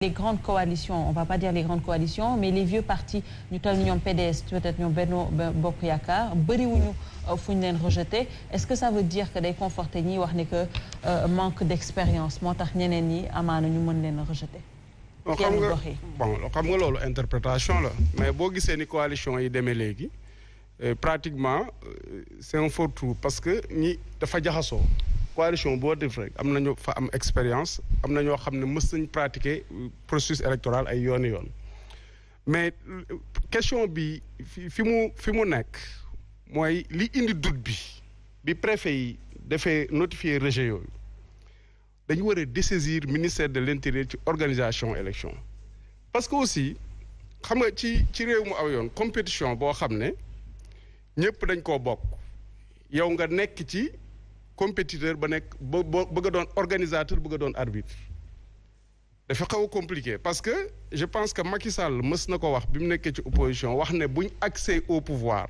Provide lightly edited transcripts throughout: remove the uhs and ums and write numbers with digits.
Les grandes coalitions, on va pas dire les grandes coalitions, mais les vieux partis ñu toll ñoom PDS peut-être ñoom Benno Bokk Yaakaar bëriwuñu fu ñu leen rejeté est-ce que ça veut dire que day conforter ñi wax ne que manque d'expérience moo tax ñeneen ñi amaana ñu mën leen a rejeté. xam nga loolu interprétation la mais boo gisee ni coalition yi demee léegi pratiquement c'est un faux-tout parce que ñi dafa jaxasoo. coalition boo def rek am nañu fa am expérience am na ñoo xam ne mës nañ pratiquer processus électoral ay yooni yoon mais question bi fi mu nekk mooy li indi doute bi préfet yi dafay notifier rejet yooyu dañu war a dessaisir ministère de l'intérieur ci organisation élection parce que aussi xam nga ci réew mu aw yoon compétition boo xam ne ñëpp dañ koo bokk yow nga nekk ci compétiteur ba nekk bëgg a doon organisateur bëgg a doon arbitre dafa xaw a compliqué parce que je pense que Macky Sall mës na ko wax bi mu nekkee ci opposition wax ne buñ accès au pouvoir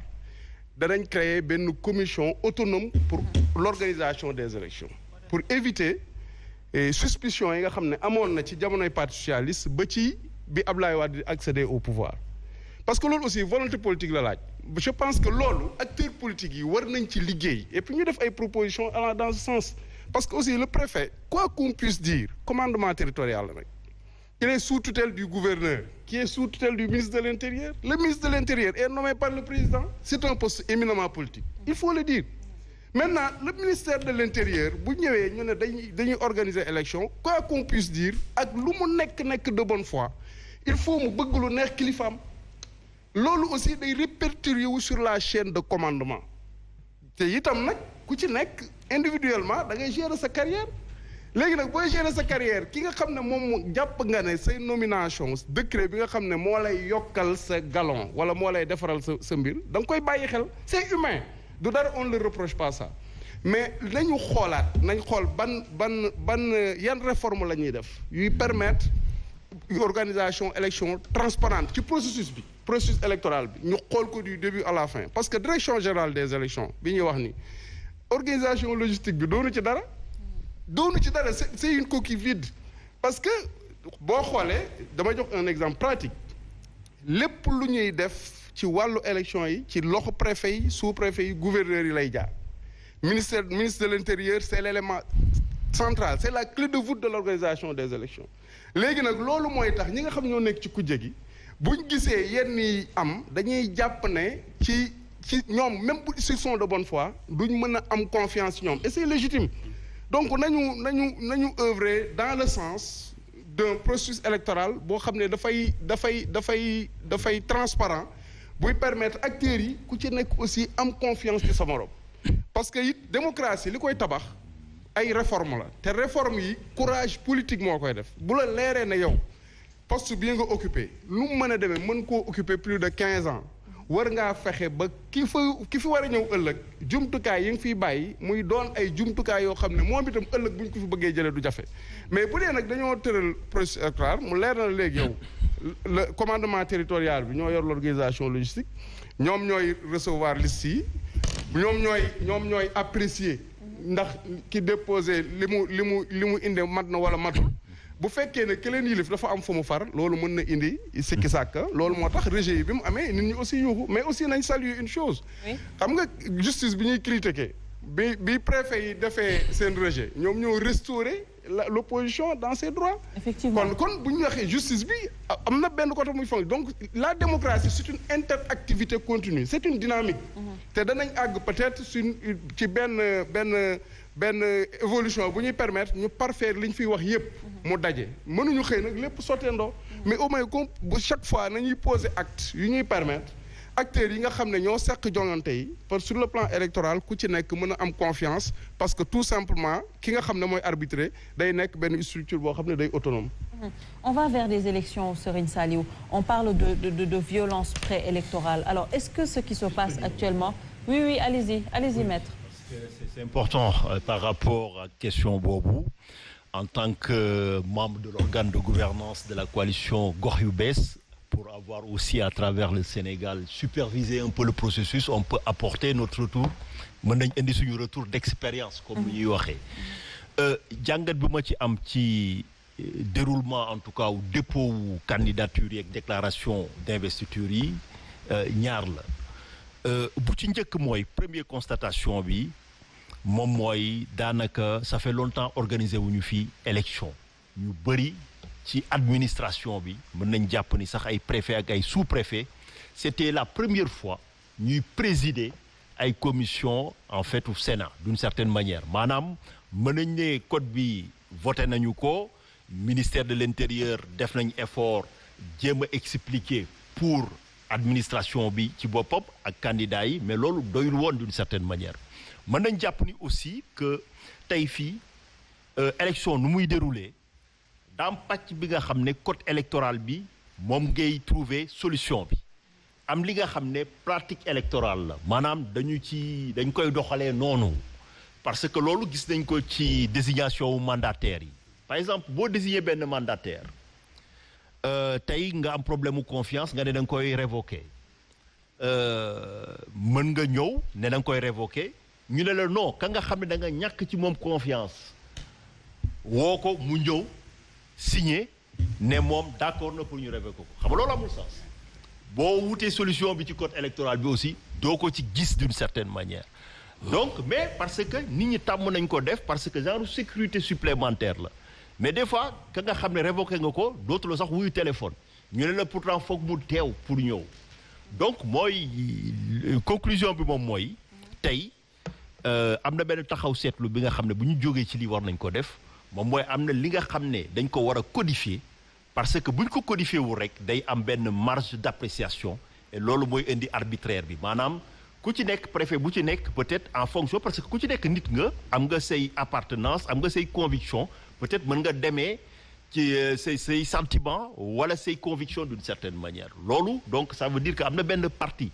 danañ créer benn commission autonome pour l'organisation des élections pour éviter suspicion yi nga xam ne amoon na ci jamonoy parti socialiste ba ci bi Abdoulaye Wade accéder au pouvoir parce que loolu aussi volonté politique la laaj je pense que loolu acteurs politiques yi war nañ ci liggéey et puis ñu def ay propositions allant dans ce sens parce que aussi le préfet quoi qu'on puisse dire commandement territorial la rek il est sous tutelle du gouverneur qui est sous tutelle du ministre de l'Intérieur le ministre de l'Intérieur est nommé par le président c'est un poste éminemment politique il faut le dire maintenant le ministère de l'Intérieur bu ñëwee ñu ne dañuy organiser élection quoi qu'on puisse dire ak lu mu nekk de bonne foi il faut mu bëgg lu neex kilifaam loolu aussi day répertorier wu sur la chaîne de commandement te itam nag ku ci nekk individuellement da ngay gérer sa carrière léegi nag booy gérer sa carrière ki nga xam ne moom jàpp nga ne say nomination décret bi nga xam ne moo lay yokkal sa galon wala moo lay defaral sa mbir da nga koy bàyyi xel c'est humain du dara on ne reproche pas ça mais nañu xoolaat nañ xool ban yan réforme la ñuy def yuy permettre organisation élection transparente ci processus électoral bi ñu xool ko du début à la fin parce que direction générale des élections bi ñuy wax ni organisation logistique bi doonu ci dara c'est une coquille vide parce que boo xoolee dama jox un exemple pratique lépp lu ñuy def ci wàllu élection yi ci loxo préfet yi sous-préfet yi gouverneur yi lay jaar ministre de l'Intérieur c'est l'élément central c'est la clé de voûte de l'organisation des élections léegi nag loolu mooy tax ñi nga xam ñoo nekk ci kujje gi buñ gisee yenn yi am dañuy jàpp ne ci ñoom même s'ils sont de bonne foi duñ mën a am confiance ci ñoom et c'est légitime donc nañu œuvrer dans le sens d'un processus électoral boo xam ne dafay transparent buy permettre acteurs yi ku ci nekk aussi am confiance ci sa morom parce que it démocratie li koy tabax ay réforme la te réforme yi courage politique moo koy def bu la leeree na yow poste bi nga occupé lu mu mën a demee mën koo occupé plus de 15 ans war ngaa fexe ba ki fi war a ñëw ëllëg jumtukaay yi nga fiy bàyyi muy doon ay jumtukaay yoo xam ne moom itam ëllëg bu ñu ko fi bëggee jëlee du jafe mais bu dee nag dañoo tëral processus électoral mu leer na léegi yow le commandement territorial bi ñoo yor l'organisation logistique ñoom ñooy recevoir liste yi ñoom ñooy apprécier ndax ki déposé li mu indi mat na wala matul bu fekkee ne ki leen yilif dafa am fu mu far loolu mën na indi sikki sàkka loolu moo tax rejet yi bi mu amee nit ñi aussi yuuxu mais aussi nañ saluer une chose xam nga justice bi ñuy critiquer bi préfet yi defee seen rejet ñoom ñoo restaurer l'opposition dans ses droits effectivement kon bu ñu waxee justice bi am na benn côté muy fonk donc la démocratie c'est une interactivité continue c'est une dynamique te danañ àgg peut-être ci benn évolution bu ñuy permettre ñu parfaire li ñu fiy wax yépp mu daje mënuñu xëy nag lépp sotteendoo mais au moins comme chaque fois nañuy poser acte yu ñuy permettre acteurs yi nga xam ne ñoo seq joŋante yi parce que sur le plan électoral ku ci nekk mën a am confiance parce que tout simplement ki nga xam ne mooy arbitrer day nekk benn structure boo xam ne day autonome. On va vers des élections, Serigne Saliou. On parle de violence préélectorale. Alors est-ce que ce qui se passe actuellement oui allez-y maître. C'est important par rapport à question boobu en tant que membre de l'organe de gouvernance de la coalition Gox Yu Bees pour avoir aussi à travers le Sénégal supervisé un peu le processus on peut apporter notre retour mën nañ indi suñu retour d'expérience comme ñuy waxee jàngat bi ma ci am ci déroulement en tout cas ou dépôt wu candidature yi ak déclaration d'investiture yi ñaar la bu ci njëkk mooy première constatation bi moom mooy daanaka ça fait longtemps organisé wuñu fii élection ñu bëri ci administration bi mën nañ jàpp ni sax ay préfet ak ay sous-préfet c'était la première fois ñuy présider ay commission en fait au Sénat d'une certaine manière maanaam mën nañ ne code bi voté nañu ko ministère de l'intérieur def nañ effort jéem a expliquer pour administration bi ci boppam ak candidats yi mais loolu doyul woon d'une certaine manière mën nañ jàpp ni aussi que tey fii élection nu muy dérouler daam pàcc bi nga xam ne code électoral bi moom ngay trouver solution bi am li nga xam ne pratique électorale la maanaam dañ koy doxalee noonu parce que loolu gis nañ ko ci désignation wu mandataires yi par exemple boo désigner benn mandataire tey nga am problème mu confiance nga ne da nga koy révoquer mën nga ñëw ne da nga koy révoquer ñu ne la non ka nga xam ne da nga ñàkk ci moom confiance woo ko mu ñëw signer ne moom d'accord na pour ñu révoquer ko xam nga loolu amul sens boo wutee solution bi ci code électoral bi aussi doo ko ci gis d'une certaine manière donc mais parce que nit ñi tàmm nañ ko def parce que genre sécurité supplémentaire la mais des fois ka nga xam ne révoqué nga ko dootu la sax wuyu téléphone ñu ne la pourtant foog mu teew pour ñëw donc mooy conclusion bi moom mooy tey am na benn taxaw seetlu bi nga xam ne bu ñu jógee ci lii war nañ ko def moom mooy am na li nga xam ne dañ ko war a codifier parce que bu ñu ko codifier wul rek day am benn marge d'appréciation et loolu mooy indi arbitraire bi maanaam ku ci nekk préfet bu ci nekk peut-être en fonction parce que ku ci nekk nit nga am nga say appartenance am nga say conviction peut-être mën nga demee ci say sentiment wala say conviction d'une certaine manière loolu donc ça veut dire que am na benn partie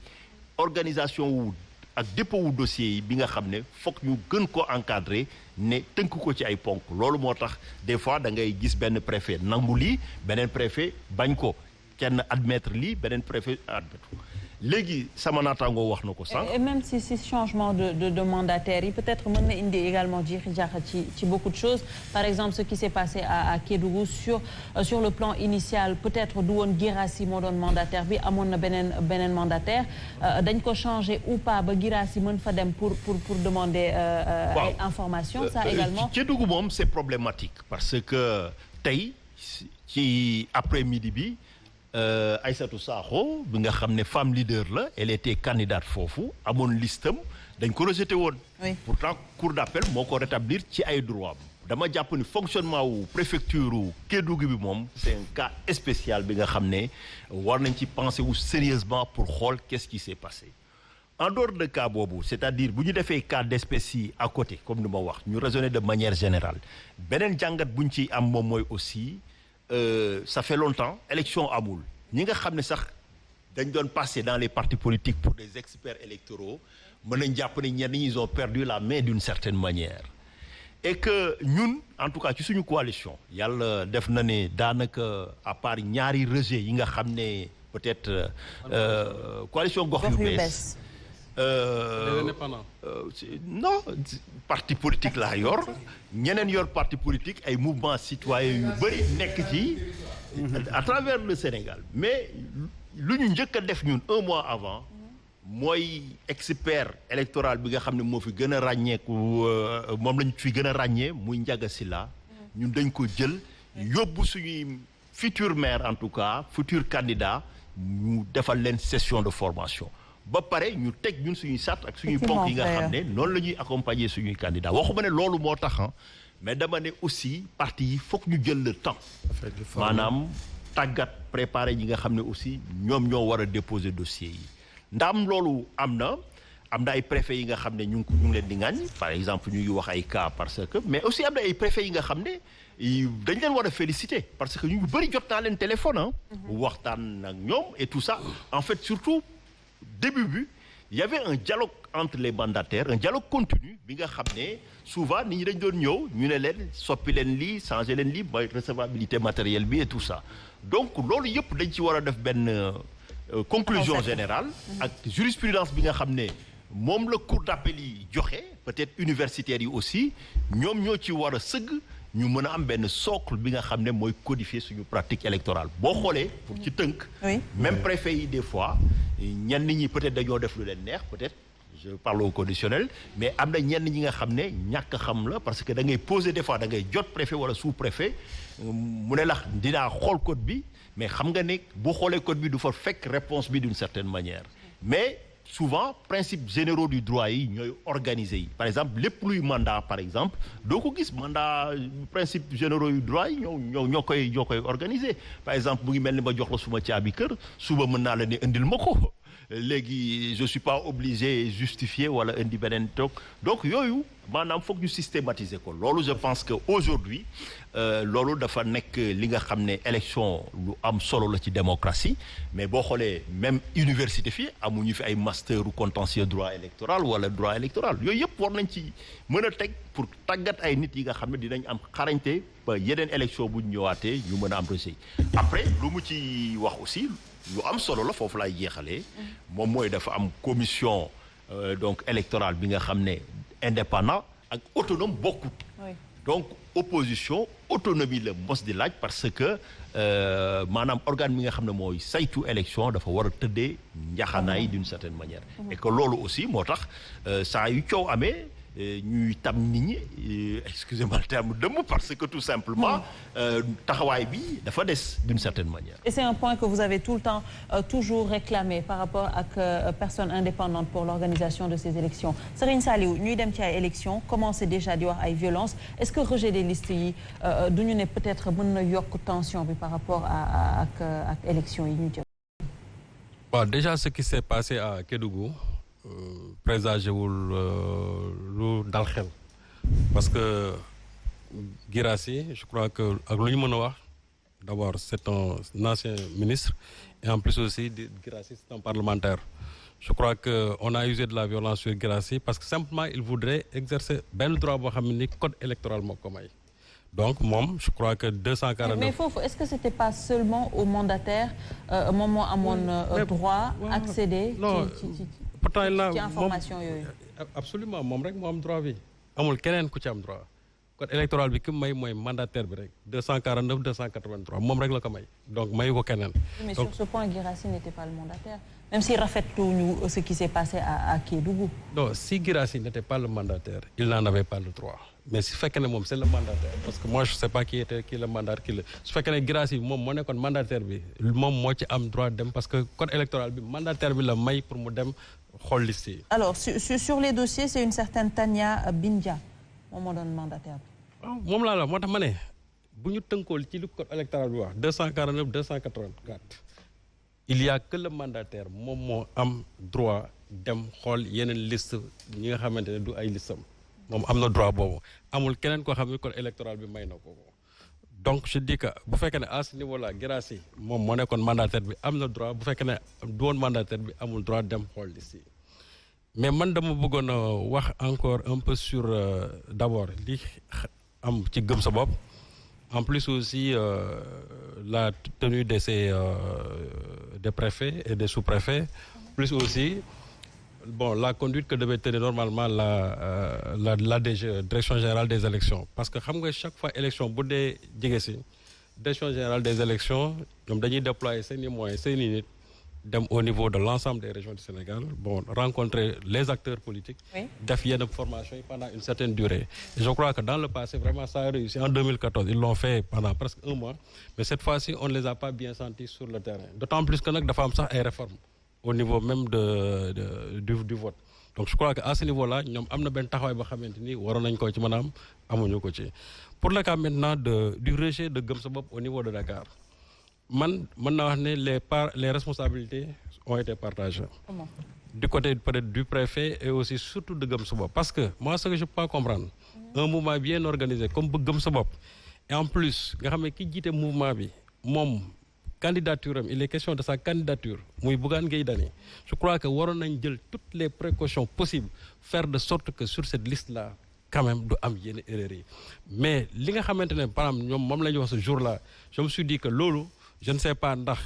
organisation wu ak dépôt wu dossier yi bi nga xam ne fokk ñu gën ko encadrer ne tënk ko ci ay ponk loolu moo tax des fois da ngay gis benn préfet nangu lii beneen préfet bañ ko kenn admettre lii beneen préfet admettre léegi sama naataangoo wax na ko sànq. Et même si changement de mandataire yi peut-être mën na indi également jiixi jaaxa ci beaucoup de choses par exemple ce qui s'est passé à Kédougou sur le plan initial peut-être du woon Guirassy moo doon mandataire bi amoon na beneen mandataire dañ ko changer ou pas ba Guirassy mën fa dem pour demander ay information ça également. Kédougou moom c'est problématique parce que tey ci après-midi bi. Aïssatou Sakho bi nga xam ne femme leader la elle était candidate foofu amoon listam dañ ko rejeté woon. Pourtant cour d'appel moo ko rétablir ci ay droit dama jàpp ni fonctionnement wu préfecture wu Kédougou bi moom c'est un cas spécial bi nga xam ne war nañ ci penser wu sérieusement pour xool qu'est-ce qui s'est passé. En dehors de cas boobu c'est-à-dire bu ñu defee cas d'espèce yi à côté comme ni ma wax ñu raisonner de manière générale beneen jàngat bu ñu ciy am moom mooy aussi. Ça fait longtemps élection amul ñi nga xam ne sax dañ doon passer dans les partis politiques pour des experts électoraux mën nañ jàpp ne ñenn ñi ils ont perdu la main d'une certaine manière et que ñun en tout cas ci suñu coalition yàlla def na ne daanaka à part ñaari rejet yi nga xam ne peut-être coalition gox yu bees non parti politique laa yor ñeneen yor parti politique ay mouvement citoyen yu bëri nekk ci à travers le Sénégal mais lu ñu njëkk a def ñun un mois avant mooy expert électoral bi nga xam ne moo fi gën a ràññeeku moom lañ fi gën a ràññee muy Ndiaga Sylla ñun dañ ko jël yóbbu suñuy futur maire en tout cas futur candidat ñu defal leen session de formation ba pare ñu teg ñun suñuy sart ak suñuy ponk yi nga xam ne noonu la ñuy accompagner suñuy candidat waxuma ne loolu moo tax mais dama ne aussi parti yi foog ñu jël le temps maanaam tàggat préparer ñi nga xam ne aussi ñoom ñoo war a déposer dossier yi ndaam loolu am na ay préfets yi nga xam ne ñu ngi leen di ŋàññ par exemple ñu ngi wax ay cas parce que mais aussi am na ay préfets yi nga xam ne dañ leen war a féliciter parce que ñu ngi bëri jot naa leen téléphone waxtaan ak ñoom et tout ça en fait surtout début bi il y avait un dialogue entre les mandataires un dialogue continu bi nga xam ne souvent nit ñi dañ doon ñëw ñu ne leen soppi leen lii changer leen lii mooy recevabilité matérielle bi et tout ça donc loolu yëpp dañ ci war a def benn conclusion générale ak jurisprudence bi nga xam ne moom la cour d'appel yi joxe peut-être universitaires yi aussi ñoom ñoo ci war a sëgg ñu mën a am benn socle bi nga xam ne mooy codifier suñu pratique électorale boo xoolee pour ci tënk même préfet yi des fois ñenn ñi peut-être dañoo def lu leen neex peut-être je parle au conditionnel mais am na ñenn ñi nga xam ne ñàkk xam la parce que da ngay poser des fois da ngay jot préfet wala sous-préfet mu ne la dinaa xool code bi mais xam nga ne boo xoolee code bi du fa fekk réponse bi d'une certaine manière mais souvent principes généraux du droit yi ñooy organisé yi par exemple lépp luy mandat par exemple doo ko gis mandat principes généraux yu droit yi ñoo koy organisé par exemple mu ngi mel ni ma jox la suma caabi kër suba mën naa la ne indil ma ko léegi je suis pas obligé justifier wala indi beneen toog donc yooyu maanaam foog ñu systématiser ko loolu je pense que aujourd'hui loolu dafa nekk li nga xam ne élection lu am solo la ci démocratie mais boo xoolee même université fii amuñu fi ay master ou contentieux droit électoral wala droit électoral yooyu yëpp war nañ ci mën a teg pour tàggat ay nit yi nga xam ne dinañ am xarañte ba yeneen élection bu ñu ñëwaatee ñu mën a am réussite après lu mu ci wax aussi lu am solo la foofu laay jeexalee moom mooy dafa am commission donc électorale bi nga xam ne indépendant ak autonome bokkut donc opposition autonomie la mos di laaj parce que maanaam organe bi nga xam ne mooy saytu élection dafa war a tëddee njaxanaay d'une certaine manière et que loolu aussi moo tax saa yu coow amee ñuy tam nit ñi excusez-moi le terme dëmm parce que tout simplement taxawaay bi dafa des d'une certaine manière. Et c'est un point que vous avez tout le temps toujours réclamé par rapport ak personne indépendante pour l'organisation de ces élections Serigne Saliou ñuy dem ci ay élections commencé déjà di wax ay violences est-ce que rejet des listes yi du ñu ne peut-être mën na yokk tension bi par rapport ak élections yi ñu jëm. Bon, déjà ce qui s'est passé à Kédougou présagé wul lu dal xel parce que Guirassy je crois que ak lu ñu mën a wax d'abord c'est un ancien ministre et en plus aussi Guirassy c'est un parlementaire je crois que on a usé de la violence sur Guirassy parce que simplement il voudrait exercer benn droit boo xam ne ni code électoral moo ko may donc moom je crois que 249. mais foofu est-ce que c'était pas seulement aux mandataires moom moo amoon droit accéder ci pourtant ci information yooyu. absolument moom rek moo am droit bi amul keneen ku ci am droit code électoral bi ki may mooy mandataire bi rek 249 283 moom rek la ko may donc mayu ko keneen. mais donc, sur ce point Guirassy n'était pas le mandataire même si rafetluñu ce qui s'est passé à Kédougou. non si Guirassy n'était pas le mandataire il n'en avait pas le droit mais si fekkee ne moom c'est le mandataire parce que moi je sais pas qui le mandataire su fekkee ne Guirassy moom moo nekkoon mandataire bi moom moo ci am droit dem parce que code électoral bi mandataire bi la may pour mu dem xool liste yi. alors sur les dossiers c'est une certaine Tania Bindia moom moo doon mandataire bi. waaw moom laa la moo tax ma ne bu ñu tënkool ci lu code électoral bi wax 249 284 il y a que le mandataire moom moo am droit dem xool yeneen liste ñi nga xamante ne du ay listam moom am na droit boobu amul keneen koo xam ne code électoral bi may na ko donc je dis que bu fekkee ne à ce niveau là Guirassy moom moo nekkoon mandataire bi am na droit bu fekkee ne du woon mandataire bi amul droit dem xool liste yi mais man dama bëggoon a wax encore un peu sur d'abord li am ci gëm sa bopp en plus aussi la tenue de ces des préfets et des sous-préfets plus aussi bon la conduite que devait tenir normalement la DG direction générale des élections parce que xam nga chaque fois élection bu dee jege si direction générale des élections ñoom dañuy déployer seeni moyens seeni nit dem au niveau de l'ensemble des régions du Sénégal bon rencontrer les acteurs politiques def yenn formation yi pendant une certaine durée et je crois que dans le passé vraiment ça a réussi en 2014 ils l'ont fait pendant presque un mois mais cette fois-ci on ne les a pas bien sentis sur le terrain d'autant plus que nag dafa am sax ay réformes au niveau même du vote donc je crois que à ce niveau-là ñoom am na benn taxawaay boo xamante ni waroon nañ ko ci maanaam amuñu ko ci pour le cas maintenant du rejet de Gëm Sa Bopp au niveau de Dakar man mën naa wax ne les responsabilités ont été partagées. Comment? Du côté peut-être du préfet et aussi surtout de Gëm Sa Bopp parce que moi ce que je peux pas comprendre un mouvement bien organisé comme bu Gëm Sa Bopp et en plus nga xam ne ki jiite mouvement bi moom candidature am il est question de sa candidature muy Bougane Gueye Dany je crois que waroon nañ jël toutes les précautions possibles faire de sorte que sur cette liste-là quand même du am yenn erreurs yi mais li nga xamante ne par exemple ñoom moom la ñu wax ce jour-là je me suis dit que loolu je ne sais pas ndax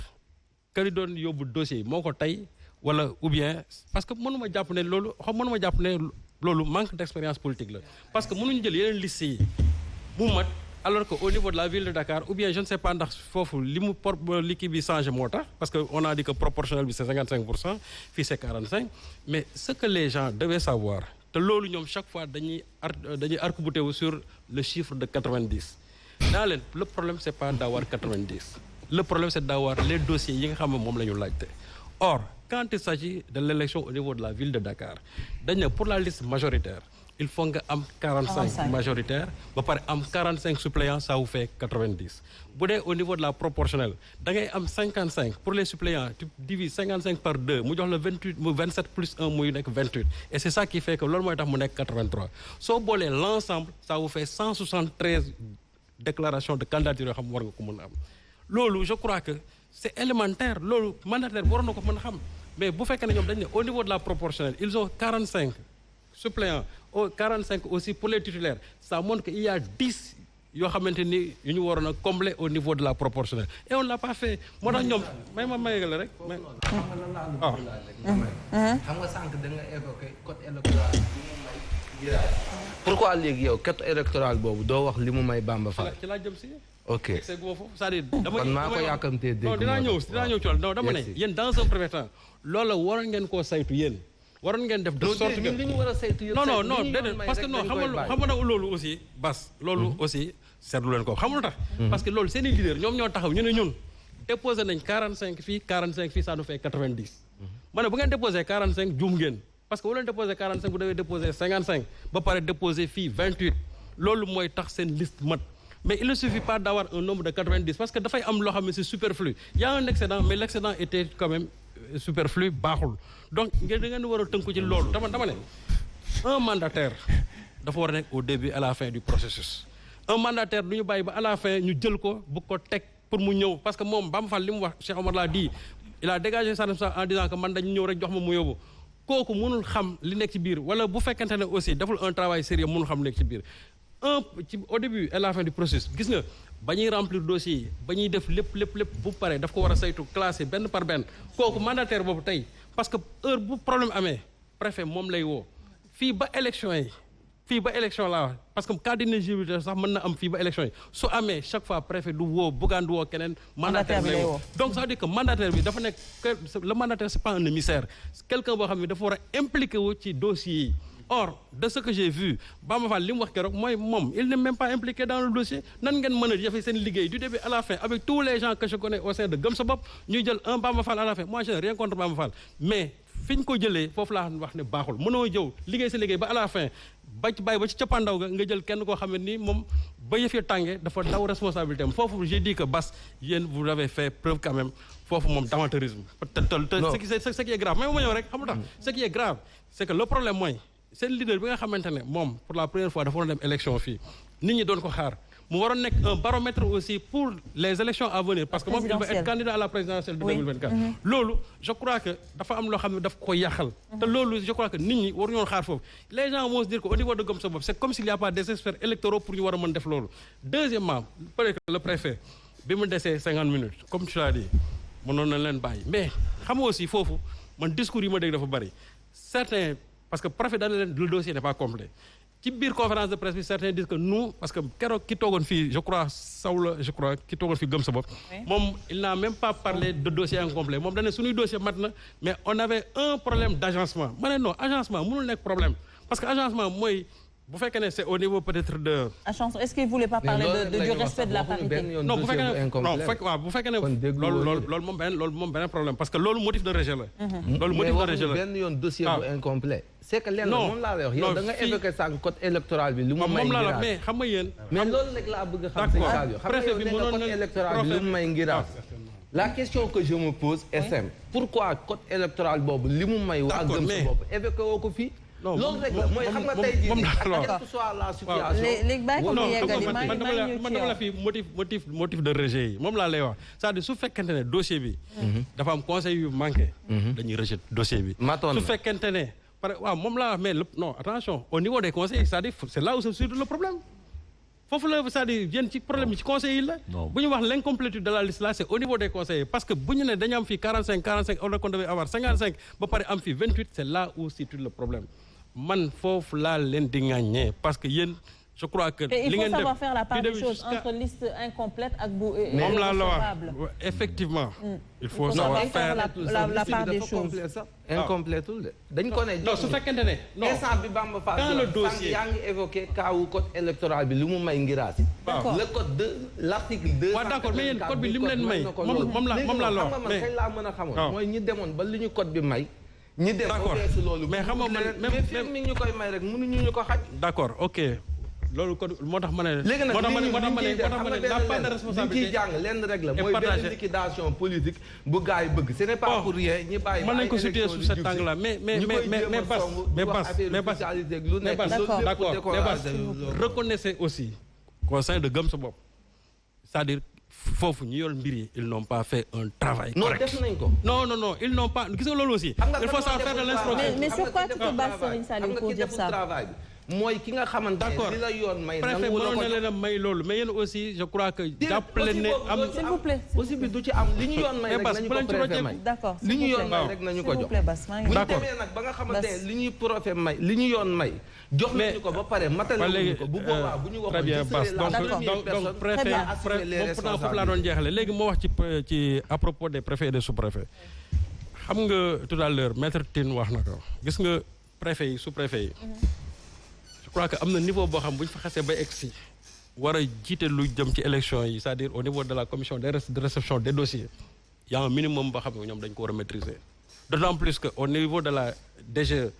kari doon yóbbu dossier yi moo ko tey wala ou bien parce que mënuma jàpp ne loolu manque d'expérience politique la parce que mënuñu jël yeneen liste yi bu mat alors que au niveau de la ville de Dakar ou bien je ne sais pas ndax foofu li kii bi changé moo tax parce que on a dit que proportionnel bi c'est 55% fii c'est 45 mais ce que les gens devaient savoir te loolu ñoom chaque fois dañuy arc-bouté wu sur le chiffre de 90 daa leen le problème c'est pas d'avoir 90 le problème c'est d'avoir les dossiers yi nga xam ne moom la ñu laajte or quand il s'agit de l'élection au niveau de la ville de Dakar dañ ne pour la liste majoritaire il faut nga am 45 majoritaire ba pare am 45 suppléants ça vous fait 90 bu dee au niveau de la proportionnelle da ngay am 55 pour les suppléants tu divises 55 par 2 mu jox la 27 plus 1 muy nekk 28 et c'est ça qui fait que loolu mooy tax mu nekk 83 soo boolee l'ensemble ça vous fait 173 déclarations de candidature yoo xam war nga ko mën a am loolu je crois que c'est élémentaire loolu mandataire bi waroon na ko mën a xam mais bu fekkee ne ñoom dañ ne au niveau de la proportionnelle ils ont 45 suppléants 45 aussi pour les titulaires ça montre qu'il y a 10 yoo xamante ni yu ñu waroon a combler au niveau de la proportionnelle et on l'a pas fait moo tax ñoom may la rek xam nga sànq da nga évoqué code électoral pourquoi léegi yow code électoral boobu doo wax li mu may Bamba Fall ci laa jëm si ok c'est foofu c'est-à-dire kon maa ko yàkkamtee dégg non dinaa ñëw ci loolu non dama ne yéen dans un premier temps loolu la waroon ngeen koo saytu yéen waroon ngeen def de sorte que li ñu war a saytu yëpp non déedéet parce que non xam nga loolu aussi bas loolu aussi seetlu leen ko xamul tax parce que loolu seeni leader ñoom ñoo taxaw ñu ne ñun déposé nañ 45 fii ça nous fait 90 ma ne bu ngeen déposé 45 juum ngeen parce que bu leen déposé 45 bu devez déposé 55 ba pare déposé fii 28 loolu mooy tax seen liste mat mais il ne suffit pas d'avoir un nombre de 90 parce que dafay am loo xam ne c'est superflu il y a un excédent mais l'excédent était quand même superflu baaxul donc ngeen da ngeen war a tënku ci loolu dama ne un mandataire dafa war a nekk au début à la fin du processus un mandataire du ñu bàyyi ba à la fin ñu jël ko bu ko teg pour mu ñëw parce que moom Bamba Fall li mu wax Cheikh Omar l'a dit il a dégagé sa responsabilité en disant que man dañu ñëw rek jox ma mu yóbbu kooku mënul xam li nekk ci biir wala bu fekkente ne aussi deful un travail sérieux mënul xam li nekk ci biir au début et à la fin du processus gis nga ba ñuy remplir dossier yi ba ñuy def lépp bu pare daf ko war a saytu classé benn par benn kooku mandataire boobu tey parce que heure bu problème amee préfet moom lay woo fii ba élection laa wax parce que cas d'inéligibilité sax mën na am fii ba élection yi su amee chaque fois préfet du woo buggaan du woo keneen mandataire bi lay woo donc ça veut dire que mandataire bi dafa nekk le mandataire c'est pas un émissaire quelqu'un boo xam ne dafa war a impliqué wu ci dossier yi or de ce que j'ai vu Bamba Fall li mu wax keroog mooy moom il n'est même pas impliqué dans le dossier nan ngeen mën a jafe seen liggéey du début à la fin avec tous les gens que je connais au sein de Gëm Sa Bopp ñuy jël un Bamba Fall à la fin moi je n'ai rien contre Bamba Fall mais fi ñu ko jëlee foofu laa wax ne baaxul mënoo jëw liggéey sa liggéey ba à la fin bàyyi ba ci cappaandaw ga nga jël kenn koo xam ne nii moom ba yëf ya tàngee dafa daw responsabilité am foofu j'ai dit que Bass yéen vous avez fait preuve quand même foofu moom d'amateurisme ce qui est grave mais ma ñëw rek xam nga tax ce qui est grave c'est que le problème mooy seen leader bi nga xamante ne moom pour la première fois dafa war a dem élection fii nit ñi doon ko xaar mu waroon nekk un baromètre aussi pour les élections à venir parce que moom il va être candidat à la présidentielle de 2024 loolu je crois que dafa am loo xam ne daf ko yàqal te loolu je crois que nit ñi waru ñoon xaar foofu les gens vont se dire que au niveau de Gëm Sa Bopp c'est comme s'il y a pas des experts électoraux pour ñu war a mën def loolu deuxièmement peut-être que le préfet bi mu desee 50 minutes comme tu l'as dit mënoon na leen bàyyi mais xam nga aussi foofu man discours yi ma dégg dafa bari certains parce que préfet dana leen le dossier n'est pas complet ci biir conférence de presse bi certains disent que nous parce que keroog ki toogoon fii je crois ki toogoon fii Gëm Sa Bopp moom il n'a même pas parlé de dossier incomplet moom dane suñuy dossier mat na mais on avait un problème d'agencement ma ne non agencement mënul nekk problème parce que agencement mooy bu fekkee ne c'est au niveau peut-être de. Est-ce qu'il voulait pas parler du respect de la parité? Non bu fekkee ne loolu moom benn problème parce que loolu motif de rejet la. loolu motif de rejet la benn yoon dossier bu incomplet. c'est que lenn moom laa lay wax yow da nga évoqué sànq code électoral bi lu mu may ngiraas mais xam nga yéen. mais loolu rek laa bëgg a xam si Sadio xam nga yow nee nga code électoral bi lu mu may ngiraas. la question que je me pose est simple. pourquoi code électoral boobu li mu may waa Gëm Sa Bopp évoqué woo ko fii. loolu rek la mooy xam nga tey jii quelle que soit la situation. léegi bàyyi ko mu yeggali man dama la fi motif de rejet yi moom laa lay wax c'est-à-dire su fekkente ne dossier bi. dafa am conseil yu manqué. dañuy rejet dossier bi. su fekkente ne waaw moom laa wax mais non attention au niveau des conseils c'est-à-dire c'est là où se situe le problème. foofu la c'est-à-dire yéen ci problème yi ci conseils yi la. bu ñu wax l'incomplétude de la liste là c'est au niveau des conseillers parce que bu ñu ne dañu am fii 45 on devait avoir 55 ba pare am fii 28 c'est là où se situe le problème. man foofu laa leen di ŋàññee parce que yéen je crois que il faut savoir faire la part des choses entre liste incomplète ak bu moom laa la wax effectivement il faut savoir faire la part des choses incomplétul de dañ ko ne non su fekkente ne non instant bi Bamba Fall dans le dossier yaa ngi évoqué kaawu code électoral bi lu mu may ngiraasi le code de l'article 2 waaw d'accord mais yéen code bi li mu leen may moom laa la wax mais kañ laa mën a xamoon mooy ñi demoon ba li ñu code bi may ñi dem ba weesu loolu mais xam nga mais fi mi ñu koy may rek mënuñu ñu ko xaj d'accord ok loolu kon moo tax ma ne léegi nag la part de responsabilité ciy jàng lenn rek la mooy benn liquidation politique bu gars yi bëgg ce n'est pas pour rien ñi bàyyi mën nañ ko situer sous cet angle là mais d'accord reconnaissez aussi qu'au sein de Gëm Sa Bopp c'est-à-dire foofu ñu yor mbir yi ils n'ont pas fait un travail correct. def nañ ko. non ils n'ont pas gis nga loolu aussi. il faut savoir faire de l'instruction. mais sur quoi tu te bases Serigne Saliou pour dire ça. mooy ki nga xamante ne li la yoon may. préfet mënoon na leen a may loolu mais yéen aussi je crois que. jàppale ne am s'il vous plaît. aussi bi du ci am li ñu yoon may rek nañu ko préfet may. d'accord li ñu yoon may rek nañu ko jox. bu ñu demee nag ba nga xamante ne li ñuy préfet may li ñu yoon may. jox nañu ko ba pare matal nañu ko bu boobaa bu ñu waxoon ci serait la première personne préfet pourtant foofu laa doon jeexale léegi moo wax ci à propos des préfets et des sous-préfets xam nga tout à l'heure maître Tine wax na ko gis nga préfet yi sous-préfet yi je crois que am na niveau boo xam bu ñu fa xasee ba egsi war a jiite lu jëm ci élection yi c'est-à-dire au niveau de la commission de réception des dossiers il y a un minimum boo xam ne ñoom dañ ko war a maîtriser d'autant plus que au niveau de la DGE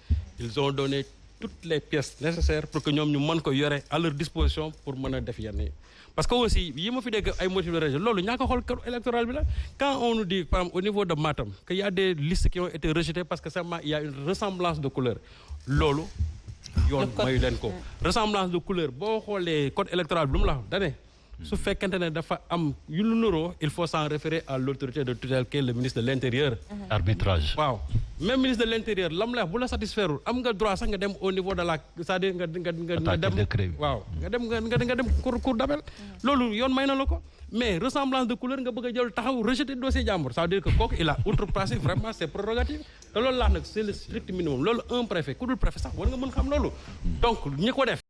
ils ont donné toutes les pièces nécessaires pour que ñoom ñu mën ko yore à leur disposition pour mën a def yenn yi parce que aussi yi ma fi dégg ay motifs de rejet loolu ñaa ko xool code électoral bi la quand on nous dit par exemple au niveau de Matam que y a des listes qui ont été rejetées parce que seulement il y a une ressemblance de couleur loolu yoon mayu leen ko ressemblance de couleur boo xoolee code électoral bi lu mu la dane su fekkente ne dafa am yu lu nuroo il faut s'en référer à l'autorité de tutelle qui est le ministre de l'intérieur. arbitrage. waaw même ministre de l'intérieur lam la bu la satisfaire am nga droit sax nga dem au niveau de la c'est-à-dire nga dem waaw nga dem cour d'appel loolu yoon may na la ko mais ressemblance de couleur nga bëgg a jël taxaw rejeter dossier jàmbur ça veut dire que kooku il a outrepassé vraiment ses prérogatives te loolu laax nag c'est le strict minimum loolu un préfet ku dul préfet sax war nga mën xam loolu donc ñi ko def